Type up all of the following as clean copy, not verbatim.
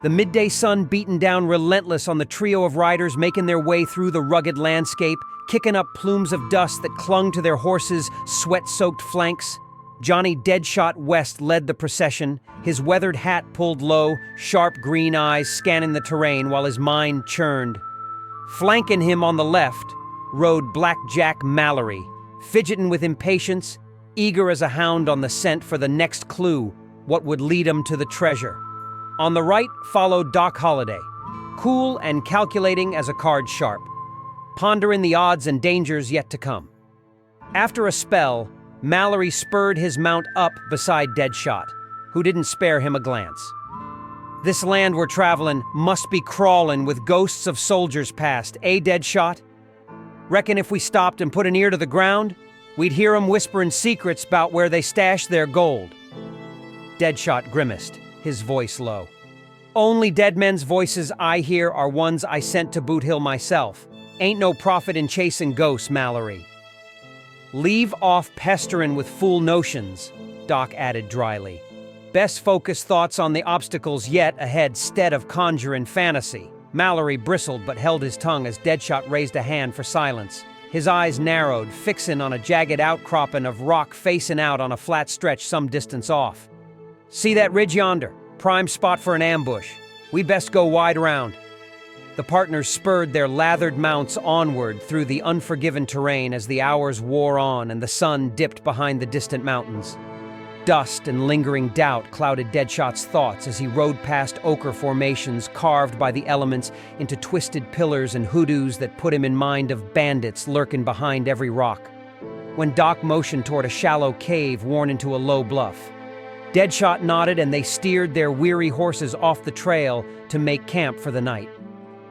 The midday sun beaten down relentless on the trio of riders making their way through the rugged landscape, kicking up plumes of dust that clung to their horses' sweat-soaked flanks. Johnny Deadshot West led the procession, his weathered hat pulled low, sharp green eyes scanning the terrain while his mind churned. Flanking him on the left rode Black Jack Mallory, fidgeting with impatience, eager as a hound on the scent for the next clue, what would lead him to the treasure. On the right followed Doc Holliday, cool and calculating as a card sharp, pondering the odds and dangers yet to come. After a spell, Mallory spurred his mount up beside Deadshot, who didn't spare him a glance. This land we're traveling must be crawling with ghosts of soldiers past, eh, Deadshot? Reckon if we stopped and put an ear to the ground, we'd hear 'em whispering secrets about where they stashed their gold. Deadshot grimaced, his voice low. Only dead men's voices I hear are ones I sent to Boot Hill myself. Ain't no profit in chasing ghosts, Mallory. Leave off pesterin' with fool notions, Doc added dryly. Best focus thoughts on the obstacles yet ahead stead of conjuring fantasy. Mallory bristled but held his tongue as Deadshot raised a hand for silence. His eyes narrowed, fixin' on a jagged outcropping of rock facing out on a flat stretch some distance off. See that ridge yonder? Prime spot for an ambush. We best go wide around. The partners spurred their lathered mounts onward through the unforgiven terrain as the hours wore on and the sun dipped behind the distant mountains. Dust and lingering doubt clouded Deadshot's thoughts as he rode past ochre formations carved by the elements into twisted pillars and hoodoos that put him in mind of bandits lurking behind every rock. When Doc motioned toward a shallow cave worn into a low bluff, Deadshot nodded and they steered their weary horses off the trail to make camp for the night.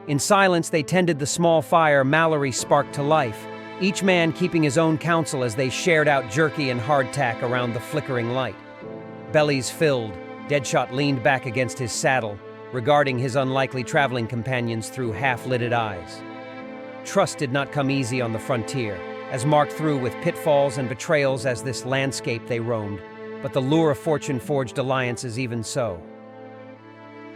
In silence, they tended the small fire Mallory sparked to life, each man keeping his own counsel as they shared out jerky and hardtack around the flickering light. Bellies filled, Deadshot leaned back against his saddle, regarding his unlikely traveling companions through half-lidded eyes. Trust did not come easy on the frontier, as marked through with pitfalls and betrayals as this landscape they roamed, but the lure of fortune forged alliances even so.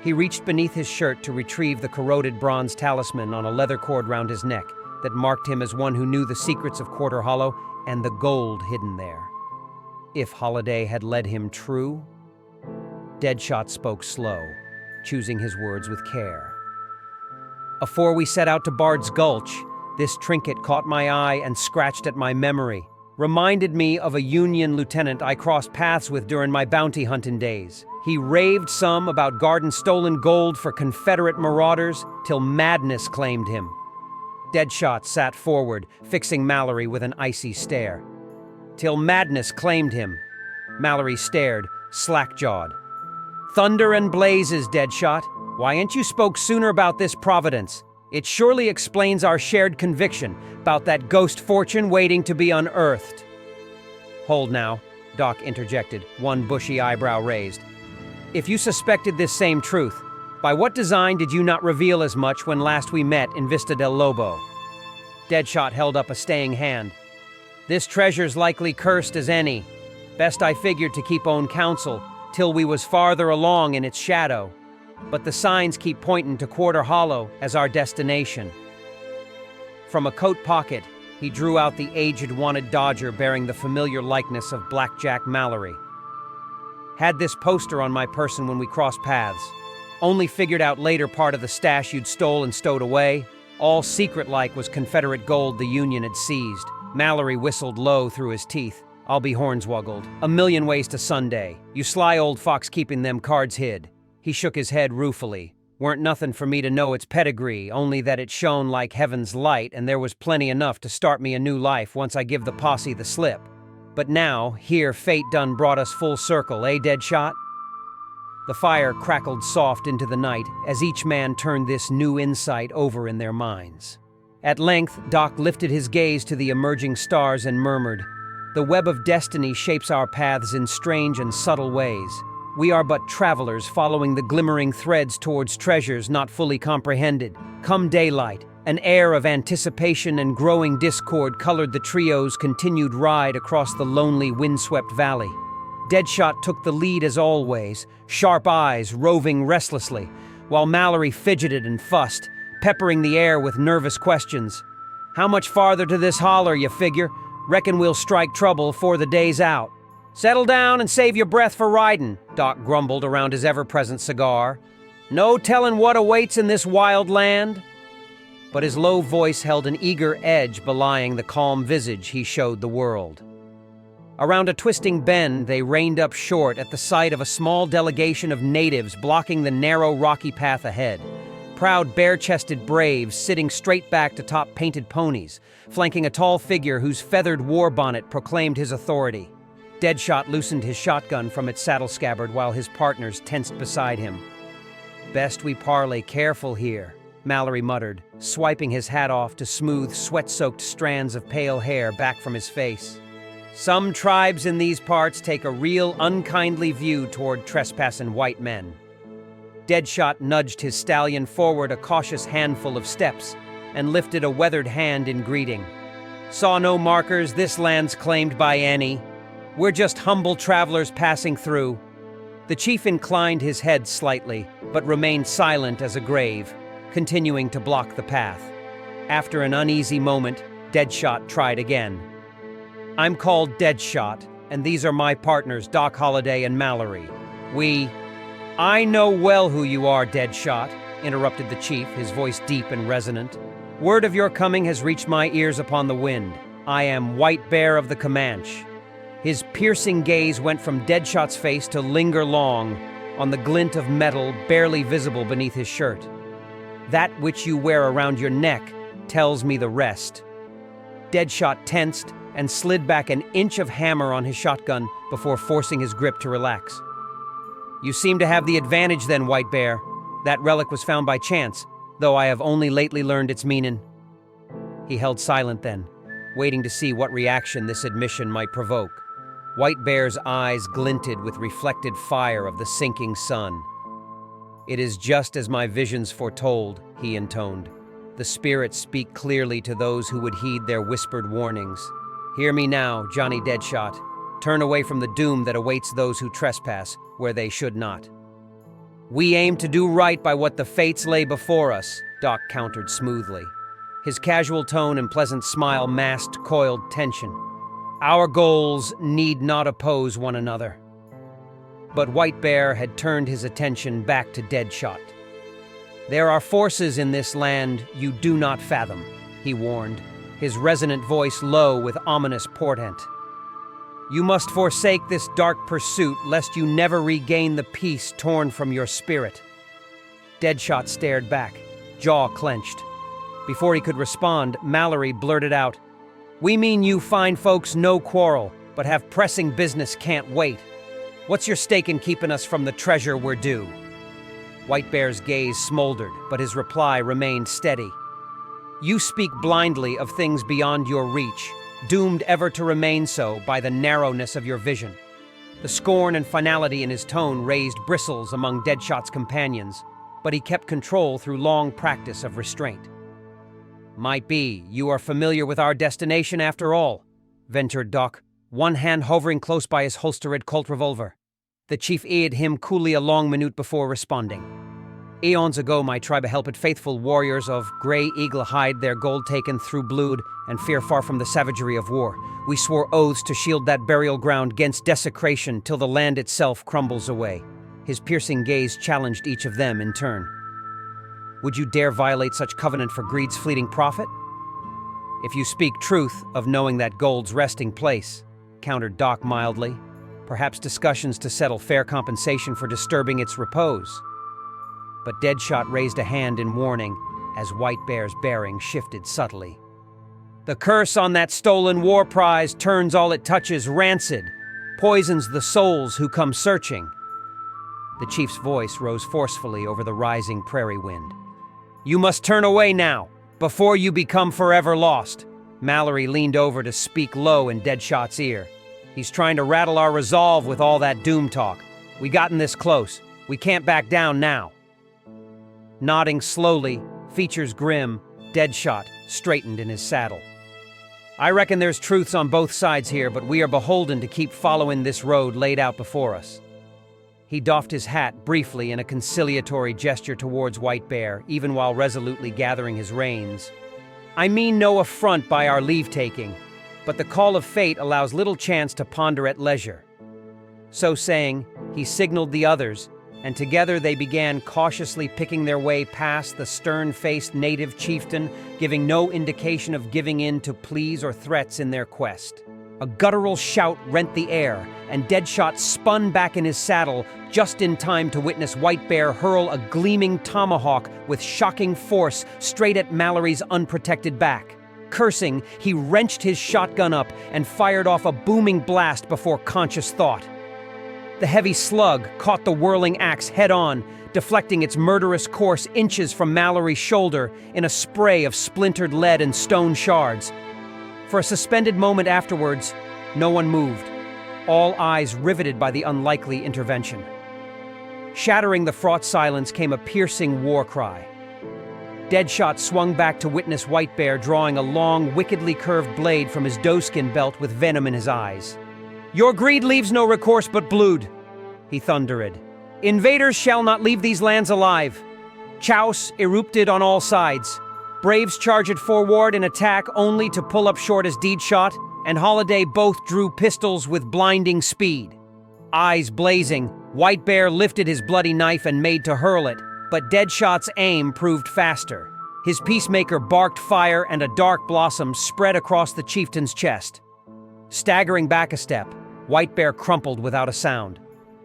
He reached beneath his shirt to retrieve the corroded bronze talisman on a leather cord round his neck that marked him as one who knew the secrets of Quarter Hollow and the gold hidden there. If Holliday had led him true? Deadshot spoke slow, choosing his words with care. Afore we set out to Bard's Gulch, this trinket caught my eye and scratched at my memory, reminded me of a Union lieutenant I crossed paths with during my bounty hunting days. He raved some about guarding stolen gold for Confederate marauders till madness claimed him. Deadshot sat forward, fixing Mallory with an icy stare. Till madness claimed him. Mallory stared, slack-jawed. Thunder and blazes, Deadshot. Why ain't you spoke sooner about this providence? It surely explains our shared conviction about that ghost fortune waiting to be unearthed. Hold now, Doc interjected, one bushy eyebrow raised. If you suspected this same truth, by what design did you not reveal as much when last we met in Vista del Lobo? Deadshot held up a staying hand. This treasure's likely cursed as any. Best I figured to keep own counsel, till we was farther along in its shadow. But the signs keep pointing to Quarter Hollow as our destination. From a coat pocket, he drew out the aged wanted dodger bearing the familiar likeness of Black Jack Mallory. Had this poster on my person when we crossed paths. Only figured out later part of the stash you'd stole and stowed away. All secret-like was Confederate gold the Union had seized. Mallory whistled low through his teeth. I'll be hornswoggled. A million ways to Sunday. You sly old fox keeping them cards hid. He shook his head ruefully. Weren't nothing for me to know its pedigree, only that it shone like heaven's light, and there was plenty enough to start me a new life once I give the posse the slip. But now, here fate done brought us full circle, eh, Deadshot? The fire crackled soft into the night as each man turned this new insight over in their minds. At length, Doc lifted his gaze to the emerging stars and murmured, "The web of destiny shapes our paths in strange and subtle ways. We are but travelers following the glimmering threads towards treasures not fully comprehended. Come daylight, an air of anticipation and growing discord colored the trio's continued ride across the lonely, windswept valley. Deadshot took the lead as always, sharp eyes roving restlessly, while Mallory fidgeted and fussed, peppering the air with nervous questions. "How much farther to this holler, you figure? Reckon we'll strike trouble 'fore the day's out." "Settle down and save your breath for riding," Doc grumbled around his ever-present cigar. "No telling what awaits in this wild land." But his low voice held an eager edge belying the calm visage he showed the world. Around a twisting bend, they reined up short at the sight of a small delegation of natives blocking the narrow, rocky path ahead. Proud, bare-chested braves sitting straight back atop painted ponies, flanking a tall figure whose feathered war bonnet proclaimed his authority. Deadshot loosened his shotgun from its saddle scabbard while his partners tensed beside him. "Best we parley careful here," Mallory muttered, swiping his hat off to smooth, sweat-soaked strands of pale hair back from his face. "Some tribes in these parts take a real unkindly view toward trespassing white men." Deadshot nudged his stallion forward a cautious handful of steps and lifted a weathered hand in greeting. "Saw no markers this land's claimed by any. We're just humble travelers passing through." The chief inclined his head slightly, but remained silent as a grave, continuing to block the path. After an uneasy moment, Deadshot tried again. "I'm called Deadshot, and these are my partners, Doc Holliday and Mallory. I know well who you are, Deadshot," interrupted the chief, his voice deep and resonant. "Word of your coming has reached my ears upon the wind. I am White Bear of the Comanche." His piercing gaze went from Deadshot's face to linger long on the glint of metal barely visible beneath his shirt. "That which you wear around your neck tells me the rest." Deadshot tensed and slid back an inch of hammer on his shotgun before forcing his grip to relax. "You seem to have the advantage then, White Bear. That relic was found by chance, though I have only lately learned its meaning." He held silent then, waiting to see what reaction this admission might provoke. White Bear's eyes glinted with reflected fire of the sinking sun. "It is just as my visions foretold," he intoned. "The spirits speak clearly to those who would heed their whispered warnings. Hear me now, Johnny Deadshot. Turn away from the doom that awaits those who trespass where they should not." "We aim to do right by what the fates lay before us," Doc countered smoothly. His casual tone and pleasant smile masked coiled tension. "Our goals need not oppose one another." But White Bear had turned his attention back to Deadshot. "There are forces in this land you do not fathom," he warned, his resonant voice low with ominous portent. "You must forsake this dark pursuit lest you never regain the peace torn from your spirit." Deadshot stared back, jaw clenched. Before he could respond, Mallory blurted out, "We mean you fine folks no quarrel, but have pressing business can't wait. What's your stake in keeping us from the treasure we're due?" White Bear's gaze smoldered, but his reply remained steady. "You speak blindly of things beyond your reach, doomed ever to remain so by the narrowness of your vision." The scorn and finality in his tone raised bristles among Deadshot's companions, but he kept control through long practice of restraint. "Might be you are familiar with our destination after all," ventured Doc, one hand hovering close by his holstered Colt revolver. The chief eyed him coolly a long minute before responding. "Eons ago my tribe helped faithful warriors of Grey Eagle hide their gold taken through blood and fear far from the savagery of war. We swore oaths to shield that burial ground against desecration till the land itself crumbles away." His piercing gaze challenged each of them in turn. "Would you dare violate such covenant for greed's fleeting profit?" "If you speak truth of knowing that gold's resting place," countered Doc mildly. "Perhaps discussions to settle fair compensation for disturbing its repose." But Deadshot raised a hand in warning as White Bear's bearing shifted subtly. "The curse on that stolen war prize turns all it touches rancid, poisons the souls who come searching." The chief's voice rose forcefully over the rising prairie wind. "You must turn away now, before you become forever lost." Mallory leaned over to speak low in Deadshot's ear. "He's trying to rattle our resolve with all that doom talk. We gotten this close. We can't back down now." Nodding slowly, features grim, Deadshot straightened in his saddle. "I reckon there's truths on both sides here, but we are beholden to keep following this road laid out before us." He doffed his hat briefly in a conciliatory gesture towards White Bear, even while resolutely gathering his reins. "I mean no affront by our leave-taking, but the call of fate allows little chance to ponder at leisure." So saying, he signaled the others, and together they began cautiously picking their way past the stern-faced native chieftain, giving no indication of giving in to pleas or threats in their quest. A guttural shout rent the air, and Deadshot spun back in his saddle just in time to witness White Bear hurl a gleaming tomahawk with shocking force straight at Mallory's unprotected back. Cursing, he wrenched his shotgun up and fired off a booming blast before conscious thought. The heavy slug caught the whirling axe head-on, deflecting its murderous course inches from Mallory's shoulder in a spray of splintered lead and stone shards. For a suspended moment afterwards, no one moved, all eyes riveted by the unlikely intervention. Shattering the fraught silence came a piercing war cry. Deadshot swung back to witness White Bear drawing a long, wickedly curved blade from his doeskin belt with venom in his eyes. "Your greed leaves no recourse but blood," he thundered. "Invaders shall not leave these lands alive." Chouse erupted on all sides. Braves charged forward in attack only to pull up short as Deadshot and Holliday both drew pistols with blinding speed. Eyes blazing, White Bear lifted his bloody knife and made to hurl it, but Deadshot's aim proved faster. His peacemaker barked fire and a dark blossom spread across the chieftain's chest. Staggering back a step, White Bear crumpled without a sound.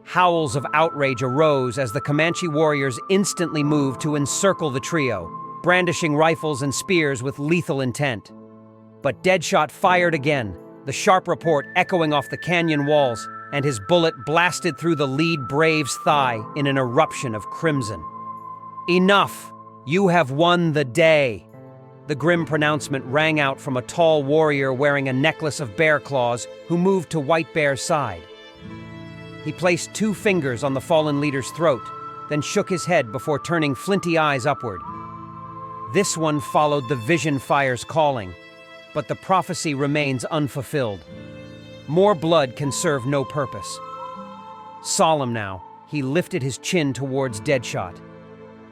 Howls of outrage arose as the Comanche warriors instantly moved to encircle the trio, brandishing rifles and spears with lethal intent. But Deadshot fired again, the sharp report echoing off the canyon walls, and his bullet blasted through the lead brave's thigh in an eruption of crimson. "Enough! You have won the day!" The grim pronouncement rang out from a tall warrior wearing a necklace of bear claws who moved to White Bear's side. He placed 2 fingers on the fallen leader's throat, then shook his head before turning flinty eyes upward. This one followed the Vision Fire's calling, but the prophecy remains unfulfilled. More blood can serve no purpose. Solemn now, he lifted his chin towards Deadshot.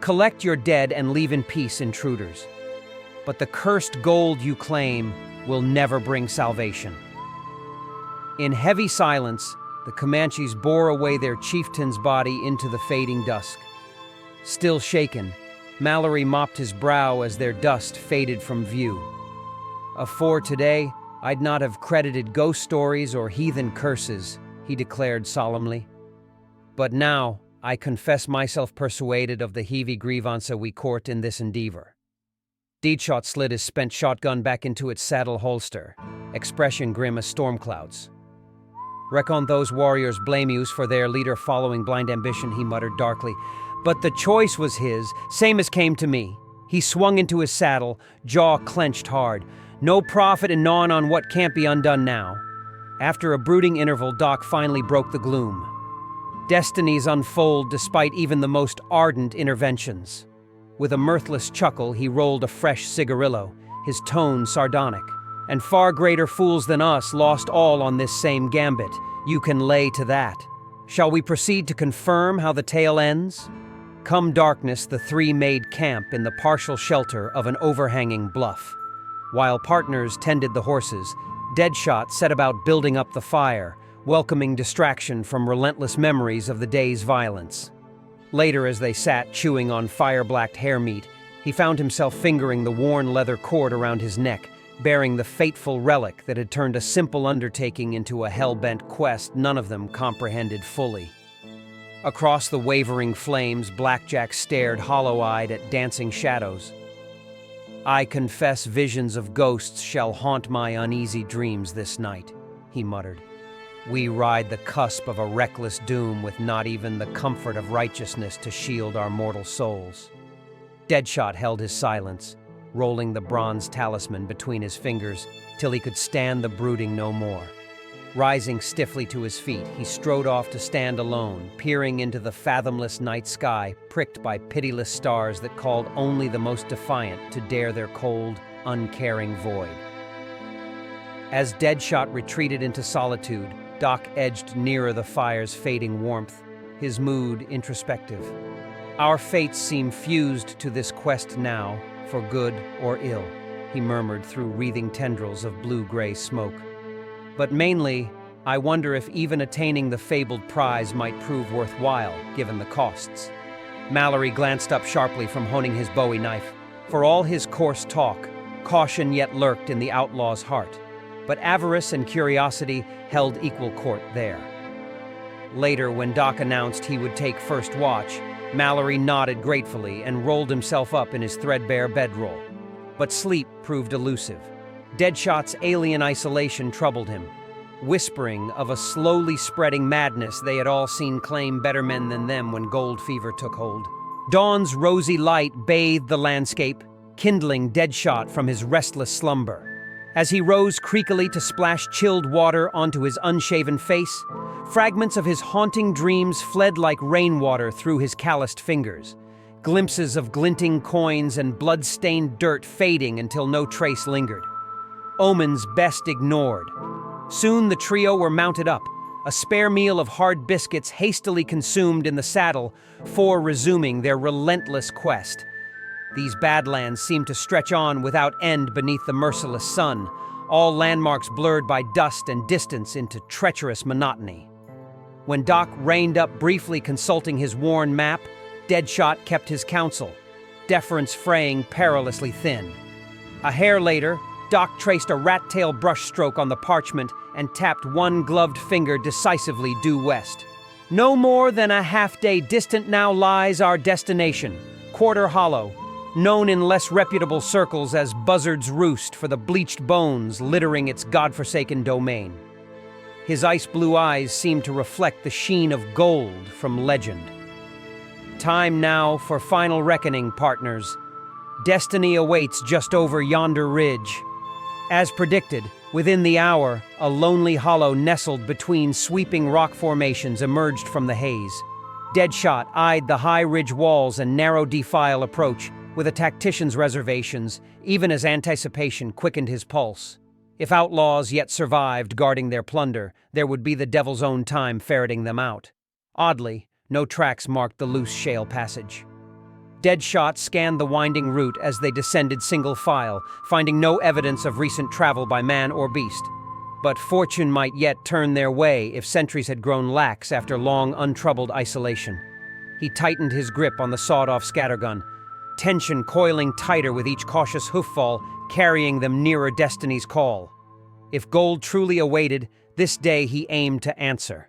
"Collect your dead and leave in peace, intruders. But the cursed gold you claim will never bring salvation." In heavy silence, the Comanches bore away their chieftain's body into the fading dusk. Still shaken, Mallory mopped his brow as their dust faded from view. "Afore today, I'd not have credited ghost stories or heathen curses," he declared solemnly. "But now, I confess myself persuaded of the heavy grievance we court in this endeavor." Deadshot slid his spent shotgun back into its saddle holster, expression grim as storm clouds. "Reckon those warriors blame yous for their leader following blind ambition," he muttered darkly. "But the choice was his, same as came to me." He swung into his saddle, jaw clenched hard. No profit in gnawing on what can't be undone now. After a brooding interval, Doc finally broke the gloom. Destinies unfold despite even the most ardent interventions. With a mirthless chuckle, he rolled a fresh cigarillo, his tone sardonic. "And far greater fools than us lost all on this same gambit. You can lay to that. Shall we proceed to confirm how the tale ends?" Come darkness, the 3 made camp in the partial shelter of an overhanging bluff. While partners tended the horses, Deadshot set about building up the fire, welcoming distraction from relentless memories of the day's violence. Later, as they sat chewing on fire-blacked hair meat, he found himself fingering the worn leather cord around his neck, bearing the fateful relic that had turned a simple undertaking into a hell-bent quest none of them comprehended fully. Across the wavering flames, Blackjack stared hollow-eyed at dancing shadows. "I confess visions of ghosts shall haunt my uneasy dreams this night," he muttered. "We ride the cusp of a reckless doom with not even the comfort of righteousness to shield our mortal souls." Deadshot held his silence, rolling the bronze talisman between his fingers till he could stand the brooding no more. Rising stiffly to his feet, he strode off to stand alone, peering into the fathomless night sky, pricked by pitiless stars that called only the most defiant to dare their cold, uncaring void. As Deadshot retreated into solitude, Doc edged nearer the fire's fading warmth, his mood introspective. "Our fates seem fused to this quest now, for good or ill," he murmured through wreathing tendrils of blue-gray smoke. "But mainly, I wonder if even attaining the fabled prize might prove worthwhile, given the costs." Mallory glanced up sharply from honing his Bowie knife. For all his coarse talk, caution yet lurked in the outlaw's heart. But avarice and curiosity held equal court there. Later, when Doc announced he would take first watch, Mallory nodded gratefully and rolled himself up in his threadbare bedroll. But sleep proved elusive. Deadshot's alien isolation troubled him, whispering of a slowly spreading madness they had all seen claim better men than them when gold fever took hold. Dawn's rosy light bathed the landscape, kindling Deadshot from his restless slumber. As he rose creakily to splash chilled water onto his unshaven face, fragments of his haunting dreams fled like rainwater through his calloused fingers, glimpses of glinting coins and blood-stained dirt fading until no trace lingered. Omens best ignored. Soon the trio were mounted up, a spare meal of hard biscuits hastily consumed in the saddle, for resuming their relentless quest. These badlands seemed to stretch on without end beneath the merciless sun, all landmarks blurred by dust and distance into treacherous monotony. When Doc reined up briefly consulting his worn map, Deadshot kept his counsel, deference fraying perilously thin. A hair later, Doc traced a rat-tail brushstroke on the parchment and tapped one gloved finger decisively due west. "No more than a half-day distant now lies our destination, Quarter Hollow, known in less reputable circles as Buzzard's Roost for the bleached bones littering its godforsaken domain." His ice-blue eyes seemed to reflect the sheen of gold from legend. "Time now for final reckoning, partners. Destiny awaits just over yonder ridge." As predicted, within the hour, a lonely hollow nestled between sweeping rock formations emerged from the haze. Deadshot eyed the high ridge walls and narrow defile approach, with a tactician's reservations, even as anticipation quickened his pulse. If outlaws yet survived guarding their plunder, there would be the devil's own time ferreting them out. Oddly, no tracks marked the loose shale passage. Deadshot scanned the winding route as they descended single file, finding no evidence of recent travel by man or beast. But fortune might yet turn their way if sentries had grown lax after long, untroubled isolation. He tightened his grip on the sawed-off scattergun, tension coiling tighter with each cautious hooffall, carrying them nearer destiny's call. If gold truly awaited, this day he aimed to answer.